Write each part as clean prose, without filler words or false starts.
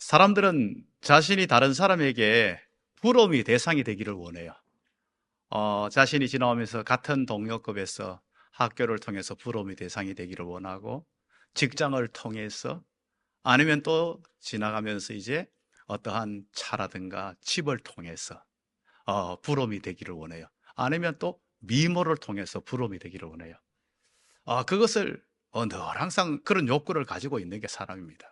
사람들은 자신이 다른 사람에게 부러움이 대상이 되기를 원해요. 자신이 지나오면서 같은 동료급에서 학교를 통해서 부러움이 대상이 되기를 원하고, 직장을 통해서, 아니면 또 지나가면서 이제 어떠한 차라든가 집을 통해서 부러움이 되기를 원해요. 아니면 또 미모를 통해서 부러움이 되기를 원해요. 그것을 늘 항상 그런 욕구를 가지고 있는 게 사람입니다.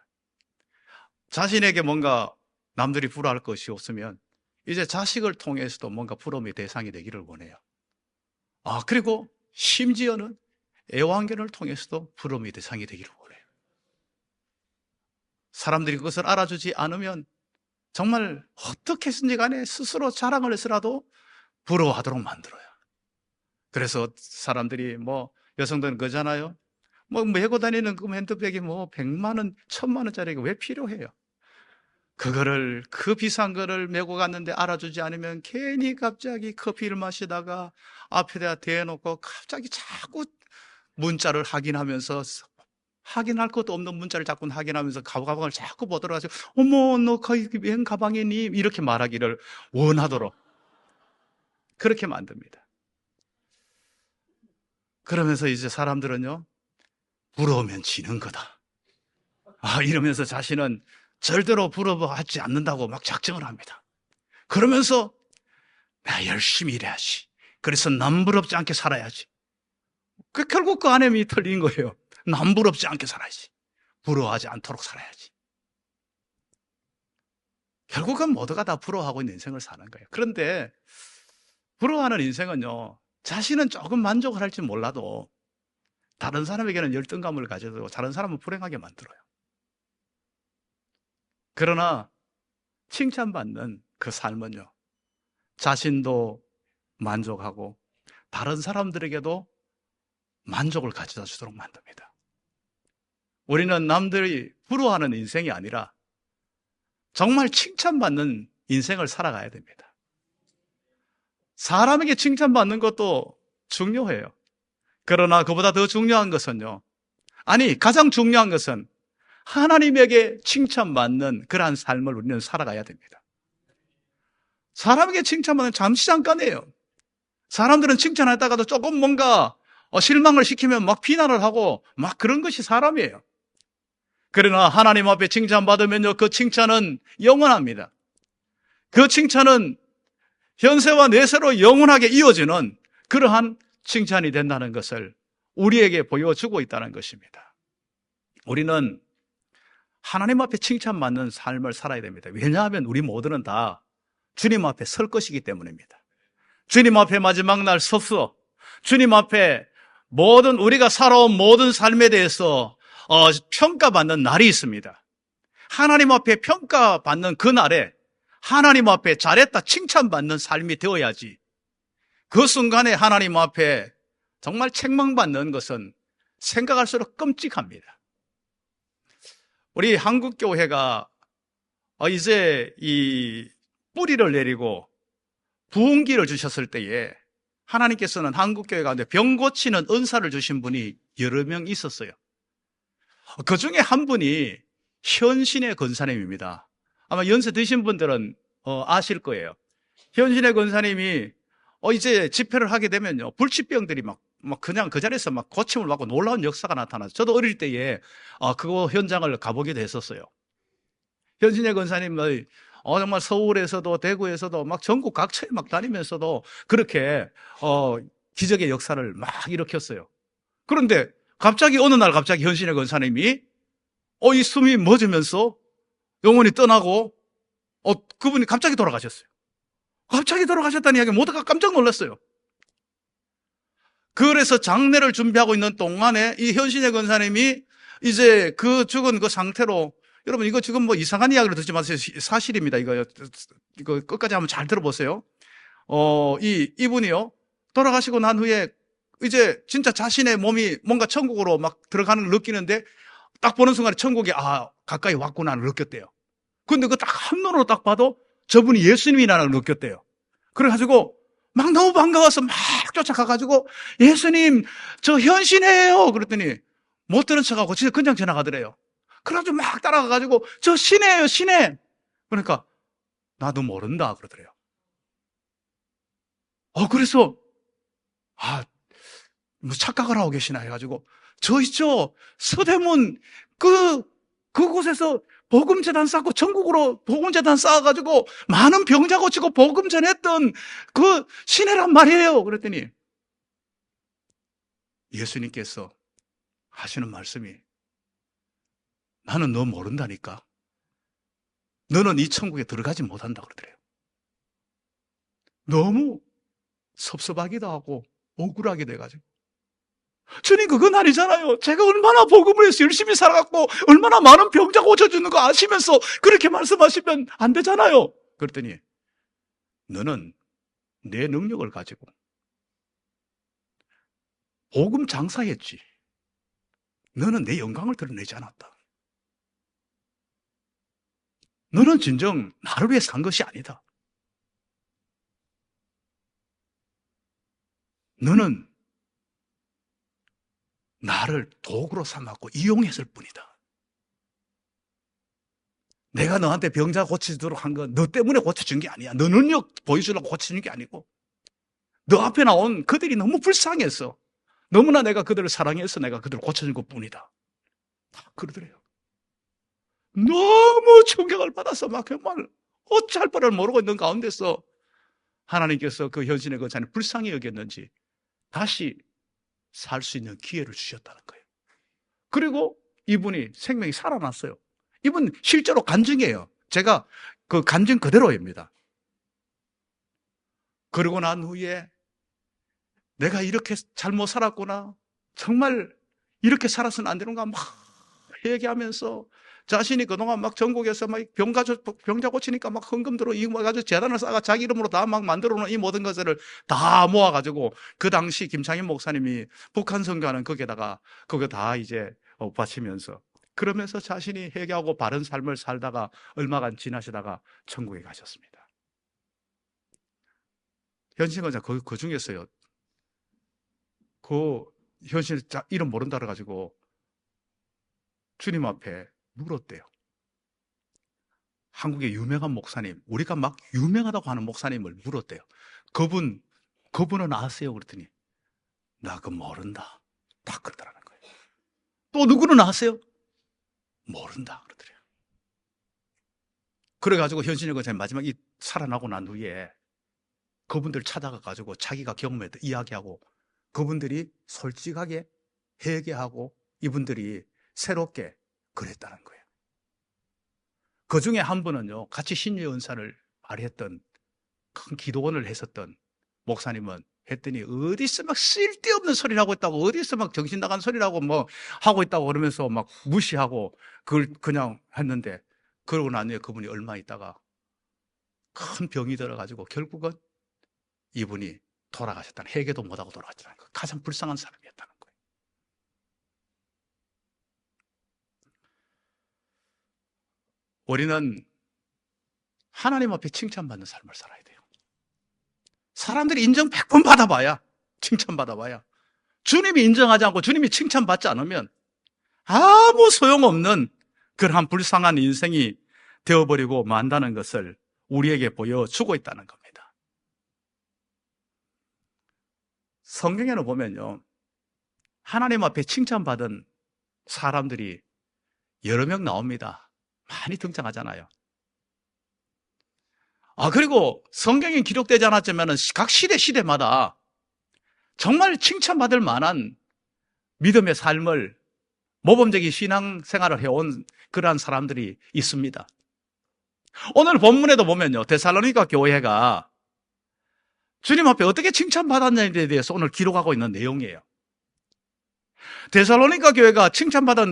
자신에게 뭔가 남들이 부러워할 것이 없으면 이제 자식을 통해서도 뭔가 부러움의 대상이 되기를 원해요. 그리고 심지어는 애완견을 통해서도 부러움의 대상이 되기를 원해요. 사람들이 그것을 알아주지 않으면 정말 어떻게 했든지 간에 스스로 자랑을 해서라도 부러워하도록 만들어요. 그래서 사람들이 여성들은 그러잖아요. 메고 다니는 그 핸드백이 100만 원, 1000만 원짜리가 왜 필요해요? 그 비싼 거를 메고 갔는데 알아주지 않으면 괜히 갑자기 커피를 마시다가 앞에다 대놓고 갑자기 자꾸 문자를 확인하면서, 확인할 것도 없는 문자를 자꾸 확인하면서 가방을 자꾸 보더라고요. 어머, 너 웬 가방이니? 이렇게 말하기를 원하도록 그렇게 만듭니다. 그러면서 이제 사람들은요, 부러우면 지는 거다. 이러면서 자신은 절대로 부러워하지 않는다고 막 작정을 합니다. 그러면서 나 열심히 일해야지. 그래서 남부럽지 않게 살아야지. 결국 그 안에 틀린 거예요. 남부럽지 않게 살아야지. 부러워하지 않도록 살아야지. 결국은 모두가 다 부러워하고 있는 인생을 사는 거예요. 그런데 부러워하는 인생은요, 자신은 조금 만족을 할지 몰라도 다른 사람에게는 열등감을 가져도 다른 사람은 불행하게 만들어요. 그러나 칭찬받는 그 삶은요, 자신도 만족하고 다른 사람들에게도 만족을 가져다 주도록 만듭니다. 우리는 남들이 부러워하는 인생이 아니라 정말 칭찬받는 인생을 살아가야 됩니다. 사람에게 칭찬받는 것도 중요해요. 그러나 그보다 더 중요한 것은요, 가장 중요한 것은 하나님에게 칭찬받는 그러한 삶을 우리는 살아가야 됩니다. 사람에게 칭찬받는 잠시 잠깐이에요. 사람들은 칭찬하다가도 조금 뭔가 실망을 시키면 막 비난을 하고 막 그런 것이 사람이에요. 그러나 하나님 앞에 칭찬받으면요, 그 칭찬은 영원합니다. 그 칭찬은 현세와 내세로 영원하게 이어지는 그러한 칭찬이 된다는 것을 우리에게 보여주고 있다는 것입니다. 우리는 하나님 앞에 칭찬받는 삶을 살아야 됩니다. 왜냐하면 우리 모두는 다 주님 앞에 설 것이기 때문입니다. 주님 앞에 마지막 날 서서 주님 앞에 우리가 살아온 모든 삶에 대해서 평가받는 날이 있습니다. 하나님 앞에 평가받는 그 날에 하나님 앞에 잘했다 칭찬받는 삶이 되어야지, 그 순간에 하나님 앞에 정말 책망받는 것은 생각할수록 끔찍합니다. 우리 한국교회가 이제 이 뿌리를 내리고 부흥기를 주셨을 때에 하나님께서는 한국교회 가운데 병 고치는 은사를 주신 분이 여러 명 있었어요. 그 중에 한 분이 현신의 권사님입니다. 아마 연세 드신 분들은 아실 거예요. 현신의 권사님이 이제 집회를 하게 되면요, 불치병들이 막 그냥 그 자리에서 막 고침을 받고 놀라운 역사가 나타나서, 저도 어릴 때에 그거 현장을 가보기도 했었어요. 현신의 권사님의 정말 서울에서도 대구에서도 막 전국 각처에 막 다니면서도 그렇게 기적의 역사를 막 일으켰어요. 그런데 갑자기 어느 날 현신의 권사님이 이 숨이 멎으면서 영혼이 떠나고 그분이 갑자기 돌아가셨어요. 갑자기 돌아가셨다는 이야기 모두가 깜짝 놀랐어요. 그래서 장례를 준비하고 있는 동안에 이 현신의 권사님이 이제 그 죽은 그 상태로, 여러분 이거 지금 이상한 이야기를 듣지 마세요. 사실입니다. 이거 끝까지 한번 잘 들어보세요. 이분이요, 돌아가시고 난 후에 이제 진짜 자신의 몸이 뭔가 천국으로 막 들어가는 걸 느끼는데, 딱 보는 순간에 천국이 가까이 왔구나를 느꼈대요. 근데 그 딱 한눈으로 딱 봐도 저분이 예수님이라는 걸 느꼈대요. 그래가지고 막 너무 반가워서 막 쫓아가가지고, 예수님 저 현신이에요 그랬더니 못 들은 척하고 진짜 그냥 지나가더래요. 그래가지고 막 따라가가지고 저 시내예요, 시내. 그러니까 나도 모른다 그러더래요. 그래서 뭐 착각을 하고 계시나 해가지고 저 있죠, 서대문 그곳에서 복음재단 쌓고 전국으로 복음재단 쌓아가지고 많은 병자 고치고 복음 전했던 그 시내란 말이에요. 그랬더니 예수님께서 하시는 말씀이, 나는 너 모른다니까. 너는 이 천국에 들어가지 못한다 그러더래요. 너무 섭섭하기도 하고 억울하게 돼가지고, 주님 그건 아니잖아요. 제가 얼마나 복음을 해서 열심히 살아갖고 얼마나 많은 병자 고쳐주는 거 아시면서 그렇게 말씀하시면 안 되잖아요. 그랬더니 너는 내 능력을 가지고 복음 장사했지, 너는 내 영광을 드러내지 않았다. 너는 진정 나를 위해 산 것이 아니다. 너는 나를 도구로 삼았고 이용했을 뿐이다. 내가 너한테 병자 고치도록 한 건 너 때문에 고쳐준 게 아니야. 너 능력 보여주려고 고쳐준 게 아니고, 너 앞에 나온 그들이 너무 불쌍해서, 너무나 내가 그들을 사랑해서 내가 그들을 고쳐준 것 뿐이다. 그러더래요. 너무 충격을 받아서 막 정말 어찌할 바를 모르고 있는 가운데서 하나님께서 그 현신의 그 자는 불쌍히 여겼는지 다시 살 수 있는 기회를 주셨다는 거예요. 그리고 이분이 생명이 살아났어요. 이분 실제로 간증이에요. 제가 그 간증 그대로입니다. 그러고 난 후에 내가 이렇게 잘못 살았구나, 정말 이렇게 살아서는 안 되는가 막 얘기하면서, 자신이 그동안 막 전국에서 막 병자 고치니까 막 헌금 들어 이 모아가지고 재단을 쌓아 자기 이름으로 다 막 만들어 놓은 이 모든 것을 다 모아가지고, 그 당시 김창인 목사님이 북한 선교하는 거기에다가 그거 다 이제 바치면서, 그러면서 자신이 회개하고 바른 삶을 살다가 얼마간 지나시다가 천국에 가셨습니다. 현신은 그 중에서요, 그 현실 이름 모른다 그래가지고 주님 앞에 물었대요. 한국의 유명한 목사님, 우리가 막 유명하다고 하는 목사님을 물었대요. 그분은 아세요? 그랬더니 나 그거 모른다, 딱 그러더라는 거예요. 또 누구는 아세요? 모른다 그러더래요. 그래가지고 현신의 권사님 마지막에 살아나고 난 후에 그분들 찾아가가지고 자기가 경험했던 이야기하고, 그분들이 솔직하게 회개하고 이분들이 새롭게 그랬다는 거예요. 그 중에 한 분은요, 같이 신유의 은사를 발휘했던, 큰 기도원을 했었던 목사님은 했더니 어디서 막 쓸데없는 소리를 하고 있다고, 어디서 막 정신 나간 소리를 하고 뭐 하고 있다고 그러면서 막 무시하고 그걸 그냥 했는데, 그러고 난 후에 그분이 얼마 있다가 큰 병이 들어가지고 결국은 이분이 돌아가셨다는, 회개도 못하고 돌아가셨다는 거. 가장 불쌍한 사람이었다는 거예요. 우리는 하나님 앞에 칭찬받는 삶을 살아야 돼요. 사람들이 인정 100번 받아봐야, 칭찬받아봐야, 주님이 인정하지 않고 주님이 칭찬받지 않으면 아무 소용없는 그러한 불쌍한 인생이 되어버리고 만다는 것을 우리에게 보여주고 있다는 겁니다. 성경에는 보면요, 하나님 앞에 칭찬받은 사람들이 여러 명 나옵니다. 많이 등장하잖아요. 그리고 성경에 기록되지 않았지만 각 시대마다 정말 칭찬받을 만한 믿음의 삶을, 모범적인 신앙생활을 해온 그러한 사람들이 있습니다. 오늘 본문에도 보면요, 데살로니가 교회가 주님 앞에 어떻게 칭찬받았냐에 대해서 오늘 기록하고 있는 내용이에요. 데살로니가 교회가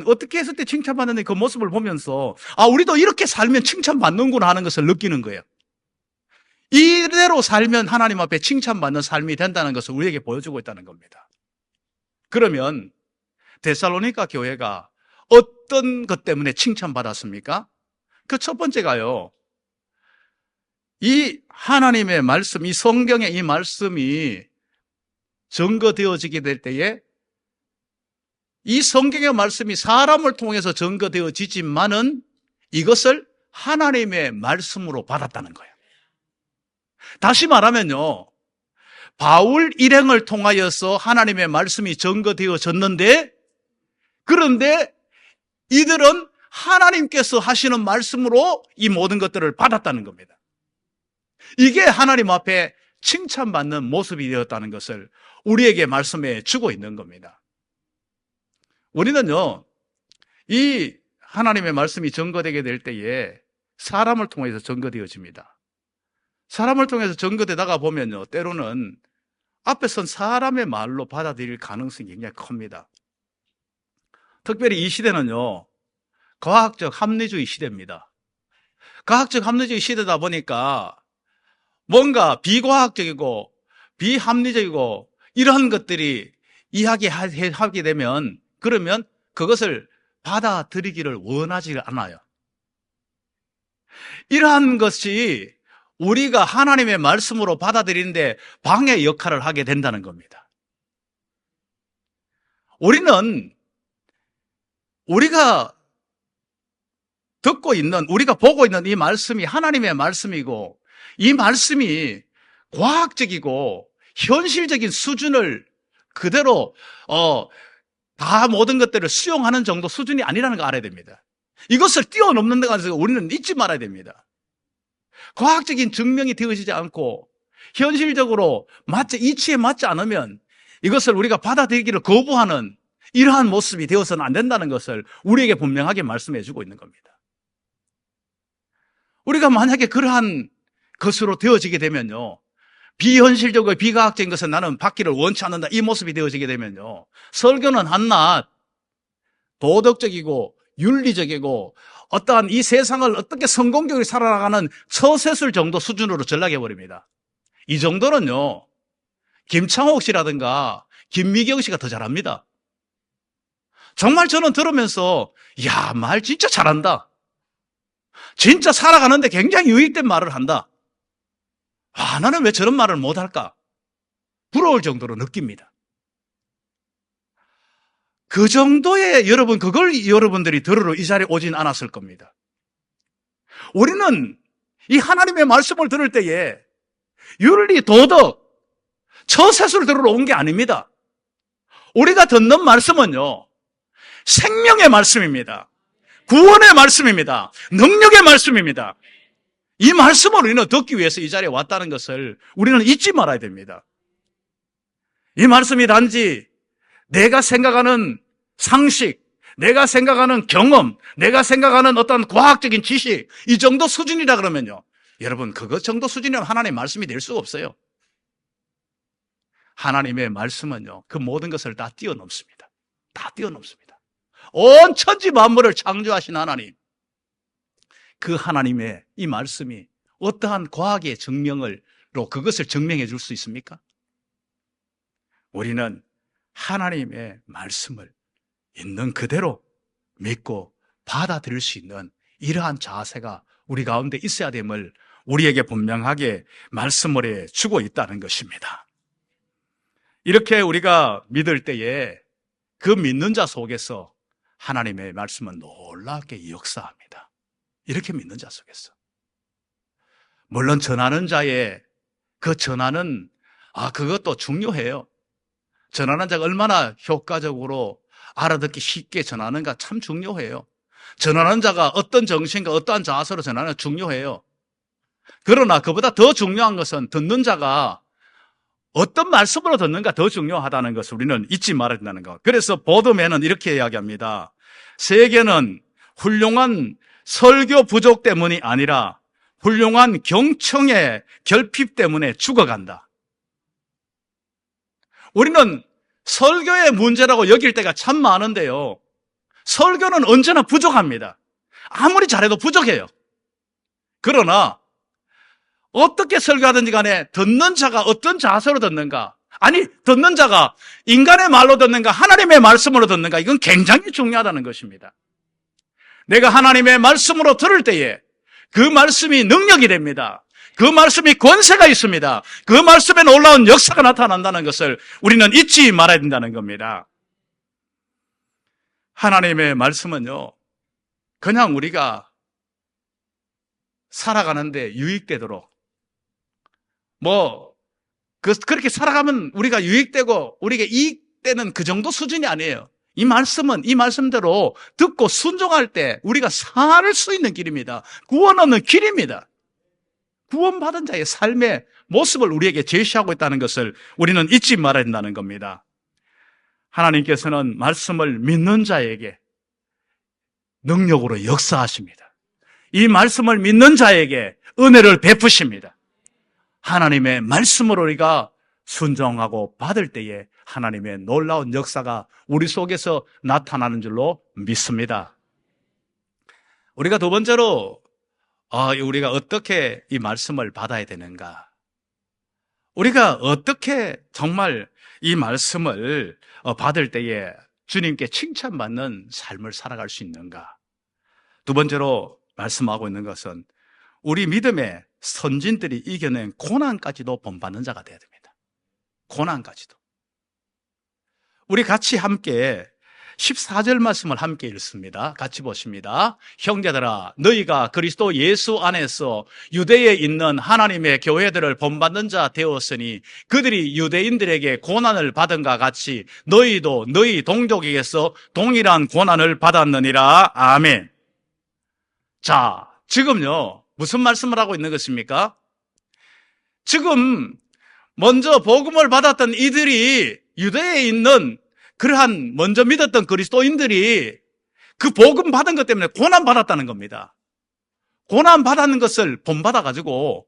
어떻게 했을 때 칭찬받는 그 모습을 보면서, 우리도 이렇게 살면 칭찬받는구나 하는 것을 느끼는 거예요. 이대로 살면 하나님 앞에 칭찬받는 삶이 된다는 것을 우리에게 보여주고 있다는 겁니다. 그러면 데살로니가 교회가 어떤 것 때문에 칭찬받았습니까? 그 첫 번째가요, 이 하나님의 말씀, 이 성경의 이 말씀이 증거되어지게 될 때에 이 성경의 말씀이 사람을 통해서 증거되어지지만은 이것을 하나님의 말씀으로 받았다는 거예요. 다시 말하면요, 바울 일행을 통하여서 하나님의 말씀이 증거되어졌는데, 그런데 이들은 하나님께서 하시는 말씀으로 이 모든 것들을 받았다는 겁니다. 이게 하나님 앞에 칭찬받는 모습이 되었다는 것을 우리에게 말씀해 주고 있는 겁니다. 우리는요, 이 하나님의 말씀이 증거되게 될 때에 사람을 통해서 증거되어집니다. 사람을 통해서 증거되다가 보면요, 때로는 앞에 선 사람의 말로 받아들일 가능성이 굉장히 큽니다. 특별히 이 시대는요, 과학적 합리주의 시대입니다. 과학적 합리주의 시대다 보니까 뭔가 비과학적이고 비합리적이고 이러한 것들이 이야기하게 되면, 그러면 그것을 받아들이기를 원하지 않아요. 이러한 것이 우리가 하나님의 말씀으로 받아들이는데 방해 역할을 하게 된다는 겁니다. 우리가 듣고 있는, 우리가 보고 있는 이 말씀이 하나님의 말씀이고, 이 말씀이 과학적이고 현실적인 수준을 그대로 다 모든 것들을 수용하는 정도 수준이 아니라는 거 알아야 됩니다. 이것을 뛰어넘는 데 가서 우리는 잊지 말아야 됩니다. 과학적인 증명이 되어지지 않고 현실적으로 이치에 맞지 않으면 이것을 우리가 받아들이기를 거부하는 이러한 모습이 되어서는 안 된다는 것을 우리에게 분명하게 말씀해 주고 있는 겁니다. 우리가 만약에 그러한 것으로 되어지게 되면요, 비현실적이고 비과학적인 것은 나는 받기를 원치 않는다, 이 모습이 되어지게 되면요, 설교는 한낱 도덕적이고 윤리적이고 어떠한 이 세상을 어떻게 성공적으로 살아나가는 처세술 정도 수준으로 전락해버립니다. 이 정도는요, 김창옥 씨라든가 김미경 씨가 더 잘합니다. 정말 저는 들으면서 야, 말 진짜 잘한다, 진짜 살아가는데 굉장히 유익된 말을 한다, 나는 왜 저런 말을 못할까, 부러울 정도로 느낍니다. 그 정도의 그걸 여러분들이 들으러 이 자리에 오진 않았을 겁니다. 우리는 이 하나님의 말씀을 들을 때에 윤리, 도덕, 처세술을 들으러 온 게 아닙니다. 우리가 듣는 말씀은요, 생명의 말씀입니다. 구원의 말씀입니다. 능력의 말씀입니다. 이 말씀을 우리는 듣기 위해서 이 자리에 왔다는 것을 우리는 잊지 말아야 됩니다. 이 말씀이 단지 내가 생각하는 상식, 내가 생각하는 경험, 내가 생각하는 어떤 과학적인 지식, 이 정도 수준이라 그러면요, 여러분, 그것 정도 수준이면 하나님의 말씀이 될 수가 없어요. 하나님의 말씀은요, 그 모든 것을 다 뛰어넘습니다. 다 뛰어넘습니다. 온 천지 만물을 창조하신 하나님, 그 하나님의 이 말씀이 어떠한 과학의 증명으로 그것을 증명해 줄 수 있습니까? 우리는 하나님의 말씀을 있는 그대로 믿고 받아들일 수 있는 이러한 자세가 우리 가운데 있어야 됨을 우리에게 분명하게 말씀을 해 주고 있다는 것입니다. 이렇게 우리가 믿을 때에 그 믿는 자 속에서 하나님의 말씀은 놀랍게 역사합니다. 이렇게 믿는 자 속에서. 물론 전하는 자의 그 전하는 그것도 중요해요. 전하는 자가 얼마나 효과적으로 알아듣기 쉽게 전하는가 참 중요해요. 전하는 자가 어떤 정신과 어떠한 자세로 전하는가 중요해요. 그러나 그보다 더 중요한 것은 듣는 자가 어떤 말씀으로 듣는가 더 중요하다는 것을 우리는 잊지 말아야 된다는 것. 그래서 보드맨은 이렇게 이야기합니다. 세계는 훌륭한 설교 부족 때문이 아니라 훌륭한 경청의 결핍 때문에 죽어간다. 우리는 설교의 문제라고 여길 때가 참 많은데요, 설교는 언제나 부족합니다. 아무리 잘해도 부족해요. 그러나 어떻게 설교하든지 간에 듣는 자가 어떤 자세로 듣는가, 아니 듣는 자가 인간의 말로 듣는가 하나님의 말씀으로 듣는가, 이건 굉장히 중요하다는 것입니다. 내가 하나님의 말씀으로 들을 때에 그 말씀이 능력이 됩니다. 그 말씀이 권세가 있습니다. 그 말씀에 놀라운 역사가 나타난다는 것을 우리는 잊지 말아야 된다는 겁니다. 하나님의 말씀은요, 그냥 우리가 살아가는데 유익되도록, 그렇게 살아가면 우리가 유익되고, 우리에게 이익되는 그 정도 수준이 아니에요. 이 말씀은 이 말씀대로 듣고 순종할 때 우리가 살 수 있는 길입니다. 구원 얻는 길입니다. 구원받은 자의 삶의 모습을 우리에게 제시하고 있다는 것을 우리는 잊지 말아야 된다는 겁니다. 하나님께서는 말씀을 믿는 자에게 능력으로 역사하십니다. 이 말씀을 믿는 자에게 은혜를 베푸십니다. 하나님의 말씀으로 우리가 순종하고 받을 때에 하나님의 놀라운 역사가 우리 속에서 나타나는 줄로 믿습니다. 우리가 두 번째로 우리가 어떻게 이 말씀을 받아야 되는가? 우리가 어떻게 정말 이 말씀을 받을 때에 주님께 칭찬받는 삶을 살아갈 수 있는가? 두 번째로 말씀하고 있는 것은 우리 믿음의 선진들이 이겨낸 고난까지도 본받는 자가 되어야 됩니다. 고난까지도. 우리 같이 함께 14절 말씀을 함께 읽습니다. 같이 보십니다. 형제들아, 너희가 그리스도 예수 안에서 유대에 있는 하나님의 교회들을 본받는 자 되었으니 그들이 유대인들에게 고난을 받은가 같이 너희도 너희 동족에게서 동일한 고난을 받았느니라. 아멘. 자, 지금요, 무슨 말씀을 하고 있는 것입니까? 지금 먼저 복음을 받았던 이들이 유대에 있는 그러한 먼저 믿었던 그리스도인들이 그 복음 받은 것 때문에 고난 받았다는 겁니다. 고난 받았는 것을 본받아가지고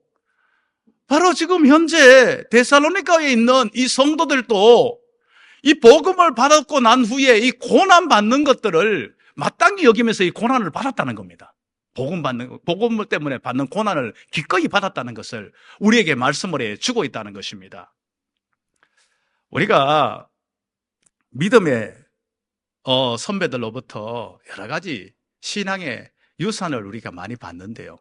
바로 지금 현재 데살로니가에 있는 이 성도들도 이 복음을 받았고 난 후에 이 고난 받는 것들을 마땅히 여기면서 이 고난을 받았다는 겁니다. 복음 때문에 받는 고난을 기꺼이 받았다는 것을 우리에게 말씀을 해주고 있다는 것입니다. 우리가 믿음의 선배들로부터 여러 가지 신앙의 유산을 우리가 많이 받는데요.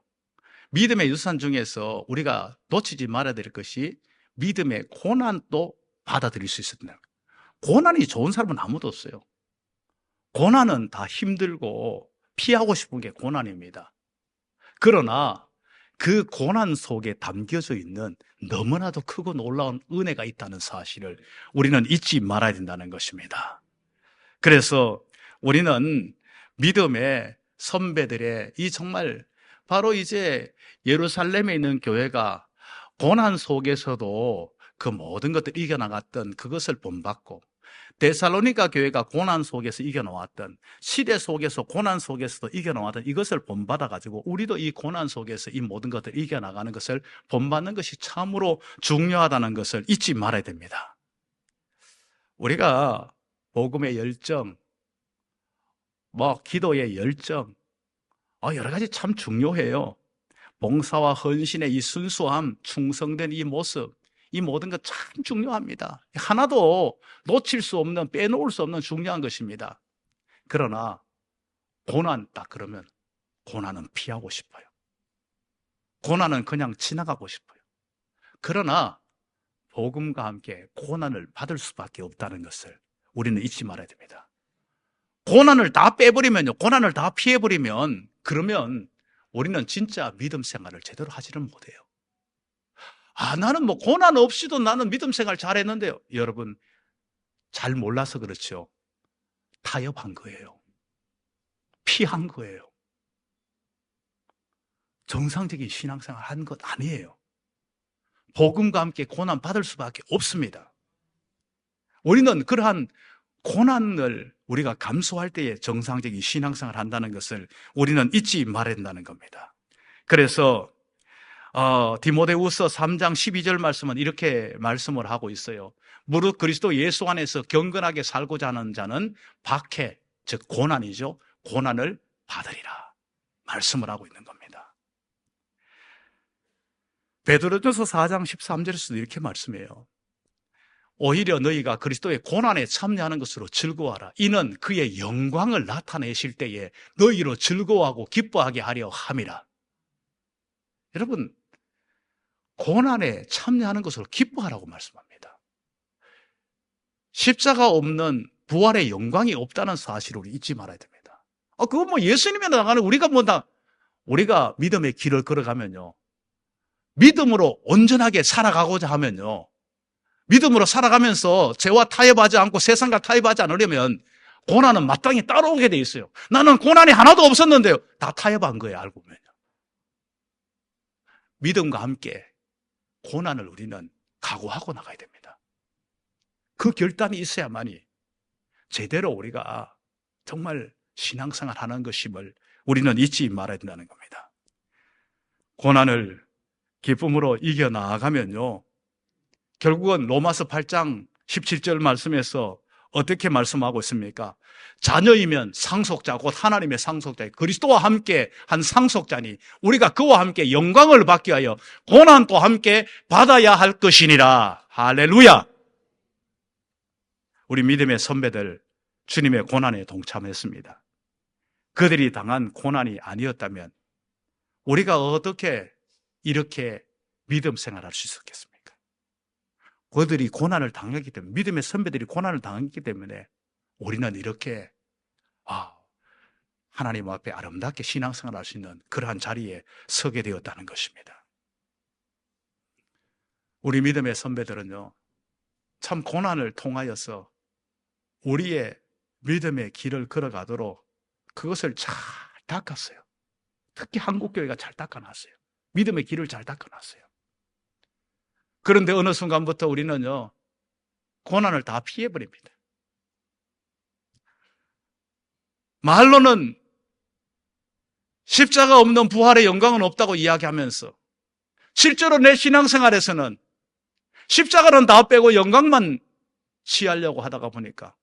믿음의 유산 중에서 우리가 놓치지 말아야 될 것이 믿음의 고난도 받아들일 수 있었다. 고난이 좋은 사람은 아무도 없어요. 고난은 다 힘들고 피하고 싶은 게 고난입니다. 그러나 그 고난 속에 담겨져 있는 너무나도 크고 놀라운 은혜가 있다는 사실을 우리는 잊지 말아야 된다는 것입니다. 그래서 우리는 믿음의 선배들의 이 정말 바로 이제 예루살렘에 있는 교회가 고난 속에서도 그 모든 것들을 이겨나갔던 그것을 본받고 데살로니가 교회가 고난 속에서 이겨놓았던 시대 속에서 고난 속에서도 이겨놓았던 이것을 본받아가지고 우리도 이 고난 속에서 이 모든 것들을 이겨나가는 것을 본받는 것이 참으로 중요하다는 것을 잊지 말아야 됩니다. 우리가 복음의 열정, 기도의 열정, 여러 가지 참 중요해요. 봉사와 헌신의 이 순수함, 충성된 이 모습, 이 모든 것 참 중요합니다. 하나도 놓칠 수 없는, 빼놓을 수 없는 중요한 것입니다. 그러나 고난 딱 그러면 고난은 피하고 싶어요. 고난은 그냥 지나가고 싶어요. 그러나 복음과 함께 고난을 받을 수밖에 없다는 것을 우리는 잊지 말아야 됩니다. 고난을 다 빼버리면요, 고난을 다 피해버리면 그러면 우리는 진짜 믿음 생활을 제대로 하지를 못해요. 나는 고난 없이도 나는 믿음 생활 잘했는데요. 여러분, 잘 몰라서 그렇죠. 타협한 거예요. 피한 거예요. 정상적인 신앙생활 한 것 아니에요. 복음과 함께 고난 받을 수밖에 없습니다. 우리는 그러한 고난을 우리가 감수할 때에 정상적인 신앙생활을 한다는 것을 우리는 잊지 말아야 한다는 겁니다. 그래서 디모데후서 3장 12절 말씀은 이렇게 말씀을 하고 있어요. 무릇 그리스도 예수 안에서 경건하게 살고자 하는 자는 박해, 즉 고난이죠. 고난을 받으리라 말씀을 하고 있는 겁니다. 베드로전서 4장 13절에서도 이렇게 말씀해요. 오히려 너희가 그리스도의 고난에 참여하는 것으로 즐거워하라. 이는 그의 영광을 나타내실 때에 너희로 즐거워하고 기뻐하게 하려 함이라. 여러분, 고난에 참여하는 것으로 기뻐하라고 말씀합니다. 십자가 없는 부활의 영광이 없다는 사실을 우리 잊지 말아야 됩니다. 그건 뭐 예수님이 나가는 우리가 믿음의 길을 걸어가면요, 믿음으로 온전하게 살아가고자 하면요, 믿음으로 살아가면서 죄와 타협하지 않고 세상과 타협하지 않으려면 고난은 마땅히 따라오게 돼 있어요. 나는 고난이 하나도 없었는데요, 다 타협한 거예요, 알고 보면요. 믿음과 함께 고난을 우리는 각오하고 나가야 됩니다. 그 결단이 있어야만이 제대로 우리가 정말 신앙생활 하는 것임을 우리는 잊지 말아야 된다는 겁니다. 고난을 기쁨으로 이겨나가면요, 결국은 로마서 8장 17절 말씀에서 어떻게 말씀하고 있습니까? 자녀이면 상속자, 곧 하나님의 상속자, 그리스도와 함께 한 상속자니 우리가 그와 함께 영광을 받기 위하여 고난도 함께 받아야 할 것이니라. 할렐루야! 우리 믿음의 선배들 주님의 고난에 동참했습니다. 그들이 당한 고난이 아니었다면 우리가 어떻게 이렇게 믿음 생활할 수 있었겠습니까? 그들이 고난을 당했기 때문에, 믿음의 선배들이 고난을 당했기 때문에 우리는 이렇게 하나님 앞에 아름답게 신앙생활 할 수 있는 그러한 자리에 서게 되었다는 것입니다. 우리 믿음의 선배들은요, 참 고난을 통하여서 우리의 믿음의 길을 걸어가도록 그것을 잘 닦았어요. 특히 한국교회가 잘 닦아놨어요. 믿음의 길을 잘 닦아놨어요. 그런데 어느 순간부터 우리는요, 고난을 다 피해버립니다. 말로는 십자가 없는 부활의 영광은 없다고 이야기하면서 실제로 내 신앙생활에서는 십자가는 다 빼고 영광만 취하려고 하다가 보니까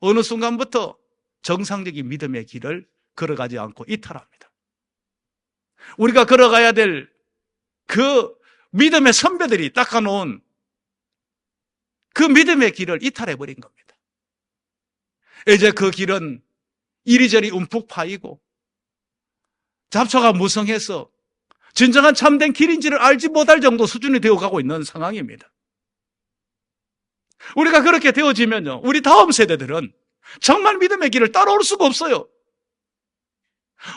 어느 순간부터 정상적인 믿음의 길을 걸어가지 않고 이탈합니다. 우리가 걸어가야 될 그 믿음의 선배들이 닦아놓은 그 믿음의 길을 이탈해버린 겁니다. 이제 그 길은 이리저리 움푹 파이고 잡초가 무성해서 진정한 참된 길인지를 알지 못할 정도 수준이 되어가고 있는 상황입니다. 우리가 그렇게 되어지면요, 우리 다음 세대들은 정말 믿음의 길을 따라올 수가 없어요.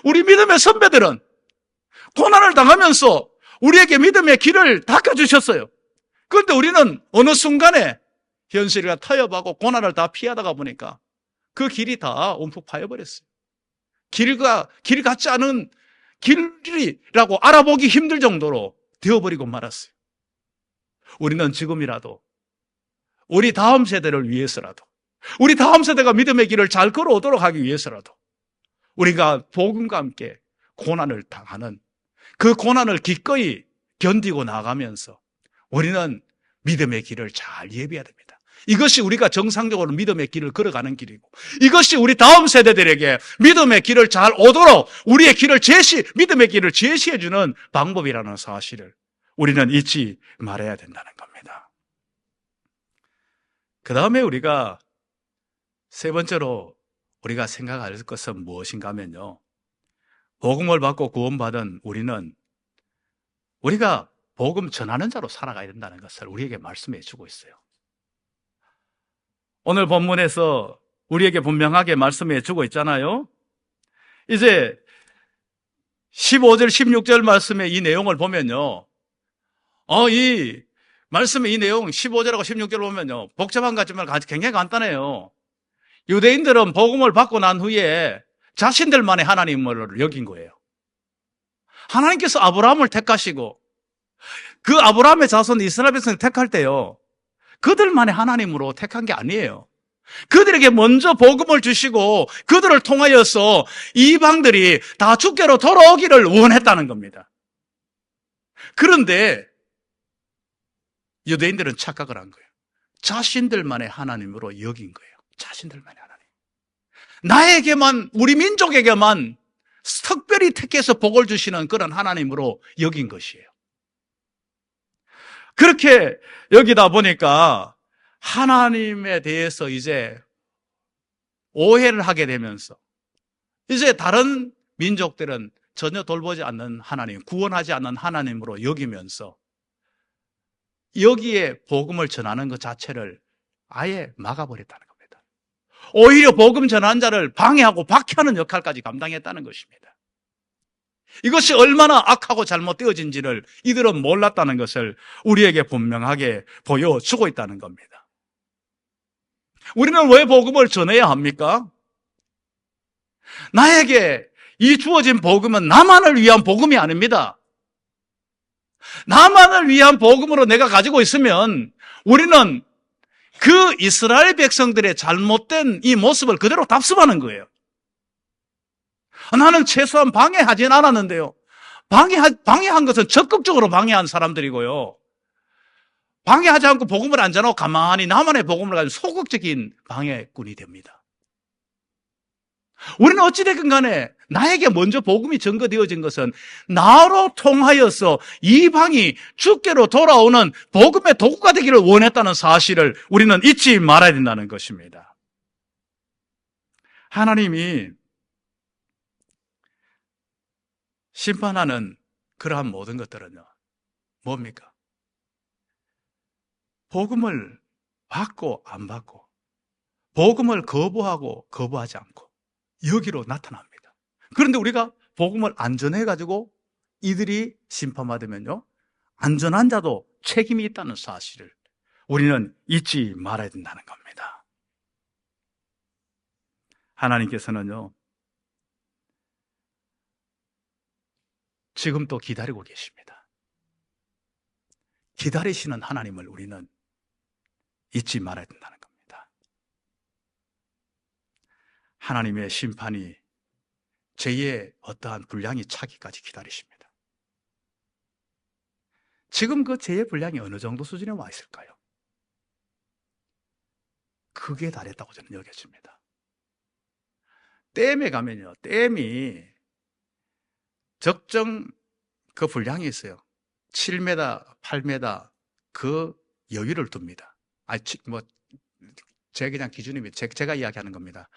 우리 믿음의 선배들은 고난을 당하면서 우리에게 믿음의 길을 닦아주셨어요. 그런데 우리는 어느 순간에 현실과 타협하고 고난을 다 피하다가 보니까 그 길이 다 움푹 파여버렸어요. 길 같지 않은 길이라고 알아보기 힘들 정도로 되어버리고 말았어요. 우리는 지금이라도 우리 다음 세대를 위해서라도, 우리 다음 세대가 믿음의 길을 잘 걸어오도록 하기 위해서라도 우리가 복음과 함께 고난을 당하는 그 고난을 기꺼이 견디고 나가면서 우리는 믿음의 길을 잘 예비해야 됩니다. 이것이 우리가 정상적으로 믿음의 길을 걸어가는 길이고, 이것이 우리 다음 세대들에게 믿음의 길을 잘 오도록 우리의 믿음의 길을 제시해주는 방법이라는 사실을 우리는 잊지 말아야 된다는 겁니다. 그 다음에 우리가 세 번째로 우리가 생각할 것은 무엇인가 하면요, 복음을 받고 구원받은 우리가 복음 전하는 자로 살아가야 된다는 것을 우리에게 말씀해 주고 있어요. 오늘 본문에서 우리에게 분명하게 말씀해 주고 있잖아요. 이제 15절, 16절 말씀의 이 내용을 보면요, 이 말씀의 이 내용 15절하고 16절 보면요, 복잡한 것 같지만 굉장히 간단해요. 유대인들은 복음을 받고 난 후에 자신들만의 하나님을 여긴 거예요. 하나님께서 아브라함을 택하시고 그 아브라함의 자손 이스라엘 백성을 택할 때요, 그들만의 하나님으로 택한 게 아니에요. 그들에게 먼저 복음을 주시고 그들을 통하여서 이방들이 다 주께로 돌아오기를 원했다는 겁니다. 그런데 유대인들은 착각을 한 거예요. 자신들만의 하나님으로 여긴 거예요. 자신들만의 하나님. 나에게만, 우리 민족에게만 특별히 택해서 복을 주시는 그런 하나님으로 여긴 것이에요. 그렇게 여기다 보니까 하나님에 대해서 이제 오해를 하게 되면서 이제 다른 민족들은 전혀 돌보지 않는 하나님, 구원하지 않는 하나님으로 여기면서 여기에 복음을 전하는 것 자체를 아예 막아버렸다는 겁니다. 오히려 복음 전하는 자를 방해하고 박해하는 역할까지 감당했다는 것입니다. 이것이 얼마나 악하고 잘못되어진지를 이들은 몰랐다는 것을 우리에게 분명하게 보여주고 있다는 겁니다. 우리는 왜 복음을 전해야 합니까? 나에게 이 주어진 복음은 나만을 위한 복음이 아닙니다. 나만을 위한 복음으로 내가 가지고 있으면 우리는 그 이스라엘 백성들의 잘못된 이 모습을 그대로 답습하는 거예요. 나는 최소한 방해하진 않았는데요. 방해한 것은 적극적으로 방해한 사람들이고요. 방해하지 않고 복음을 안 전하고 가만히 나만의 복음을 가지고 소극적인 방해꾼이 됩니다. 우리는 어찌됐건 간에 나에게 먼저 복음이 전거되어진 것은 나로 통하여서 이방이 주께로 돌아오는 복음의 도구가 되기를 원했다는 사실을 우리는 잊지 말아야 된다는 것입니다. 하나님이 심판하는 그러한 모든 것들은요, 뭡니까? 복음을 받고 안 받고, 복음을 거부하고 거부하지 않고 여기로 나타납니다. 그런데 우리가 복음을 안 전해가지고 이들이 심판받으면요, 안전한 자도 책임이 있다는 사실을 우리는 잊지 말아야 된다는 겁니다. 하나님께서는요, 지금 또 기다리고 계십니다. 기다리시는 하나님을 우리는 잊지 말아야 된다는 겁니다. 하나님의 심판이 죄의 어떠한 분량이 차기까지 기다리십니다. 지금 그 죄의 분량이 어느 정도 수준에 와 있을까요? 크게 달했다고 저는 여겨집니다. 댐에 가면요, 댐이 적정 그 분량이 있어요. 7m, 8m 그 여유를 둡니다. 제 그냥 기준입니다. 제가 이야기하는 겁니다.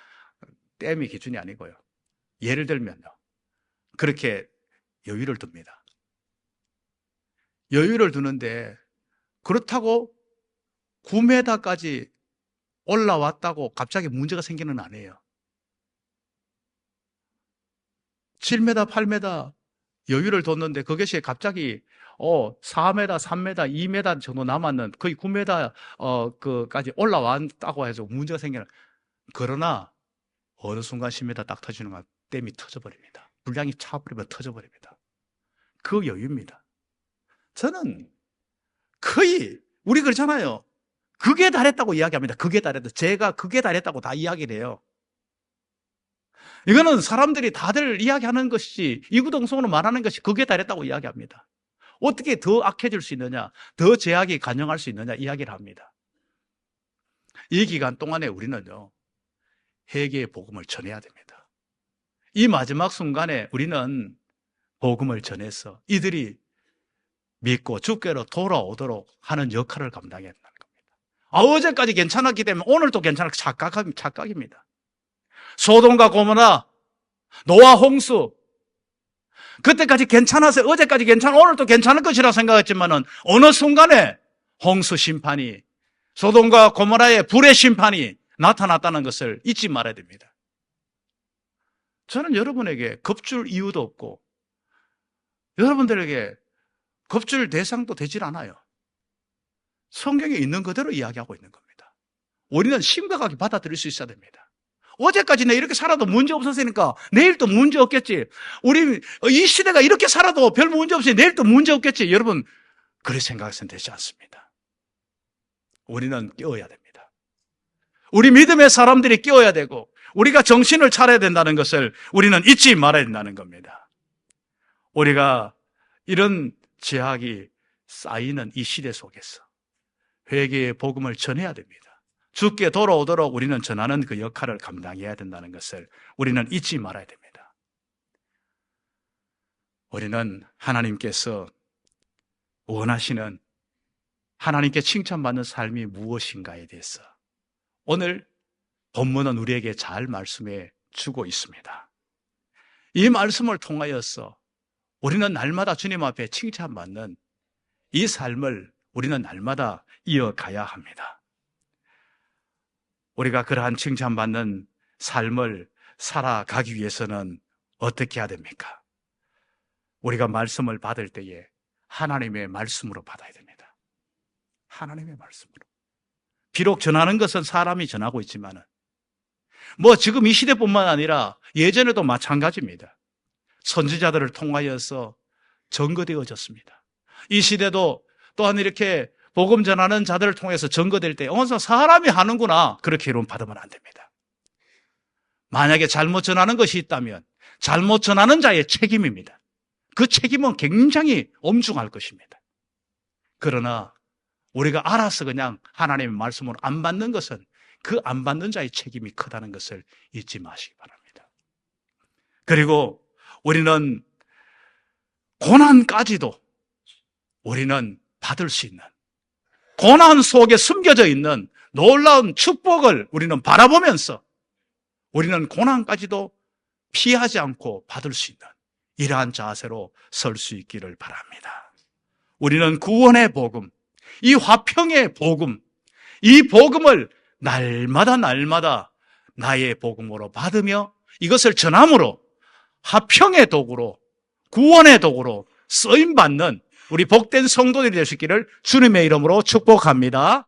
댐이 기준이 아니고요. 예를 들면요, 그렇게 여유를 둡니다. 여유를 두는데 그렇다고 9m까지 올라왔다고 갑자기 문제가 생기는 건 아니에요. 7m, 8m 여유를 뒀는데 그것이 갑자기 4m, 3m, 2m 정도 남았는 거의 9m 까지 올라왔다고 해서 문제가 생기는. 그러나 어느 순간 10m 딱 터지는 건 댐이 터져버립니다. 분량이 차버리면 터져버립니다. 그 여유입니다. 저는 거의 우리 그렇잖아요. 극에 달했다고 이야기합니다. 극에 달했다. 제가 극에 달했다고 다 이야기를 해요. 이거는 사람들이 다들 이야기하는 것이지 이구동성으로 말하는 것이 극에 달했다고 이야기합니다. 어떻게 더 악해질 수 있느냐, 더 죄악이 간영할 수 있느냐 이야기를 합니다. 이 기간 동안에 우리는요, 회개의 복음을 전해야 됩니다. 이 마지막 순간에 우리는 복음을 전해서 이들이 믿고 주께로 돌아오도록 하는 역할을 감당해야 된다는 겁니다. 어제까지 괜찮았기 때문에 오늘도 괜찮을까? 착각입니다. 소돔과 고모라, 노아 홍수, 그때까지 괜찮아서 어제까지 괜찮아 오늘도 괜찮을 것이라 생각했지만은 어느 순간에 홍수 심판이, 소돔과 고모라의 불의 심판이 나타났다는 것을 잊지 말아야 됩니다. 저는 여러분에게 겁줄 이유도 없고 여러분들에게 겁줄 대상도 되질 않아요. 성경에 있는 그대로 이야기하고 있는 겁니다. 우리는 심각하게 받아들일 수 있어야 됩니다. 어제까지 내 이렇게 살아도 문제 없었으니까 내일 또 문제 없겠지. 우리 이 시대가 이렇게 살아도 별 문제 없이 내일 또 문제 없겠지. 여러분, 그렇게 생각해서는 되지 않습니다. 우리는 깨어야 됩니다. 우리 믿음의 사람들이 깨어야 되고 우리가 정신을 차려야 된다는 것을 우리는 잊지 말아야 된다는 겁니다. 우리가 이런 죄악이 쌓이는 이 시대 속에서 회개의 복음을 전해야 됩니다. 주께 돌아오도록 우리는 전하는 그 역할을 감당해야 된다는 것을 우리는 잊지 말아야 됩니다. 우리는 하나님께서 원하시는 하나님께 칭찬받는 삶이 무엇인가에 대해서 오늘 본문은 우리에게 잘 말씀해 주고 있습니다. 이 말씀을 통하여서 우리는 날마다 주님 앞에 칭찬받는 이 삶을 우리는 날마다 이어가야 합니다. 우리가 그러한 칭찬받는 삶을 살아가기 위해서는 어떻게 해야 됩니까? 우리가 말씀을 받을 때에 하나님의 말씀으로 받아야 됩니다. 하나님의 말씀으로. 비록 전하는 것은 사람이 전하고 있지만은, 지금 이 시대뿐만 아니라 예전에도 마찬가지입니다. 선지자들을 통하여서 증거되어졌습니다. 이 시대도 또한 이렇게 복음 전하는 자들을 통해서 증거될 때, 사람이 하는구나, 그렇게 이론 받으면 안 됩니다. 만약에 잘못 전하는 것이 있다면 잘못 전하는 자의 책임입니다. 그 책임은 굉장히 엄중할 것입니다. 그러나 우리가 알아서 그냥 하나님의 말씀으로 안 받는 것은 그 안 받는 자의 책임이 크다는 것을 잊지 마시기 바랍니다. 그리고 우리는 고난까지도 우리는 받을 수 있는, 고난 속에 숨겨져 있는 놀라운 축복을 우리는 바라보면서 우리는 고난까지도 피하지 않고 받을 수 있는 이러한 자세로 설 수 있기를 바랍니다. 우리는 구원의 복음, 이 화평의 복음, 이 복음을 날마다 나의 복음으로 받으며 이것을 전함으로 화평의 도구로, 구원의 도구로 쓰임받는 우리 복된 성도들이 되시기를 주님의 이름으로 축복합니다.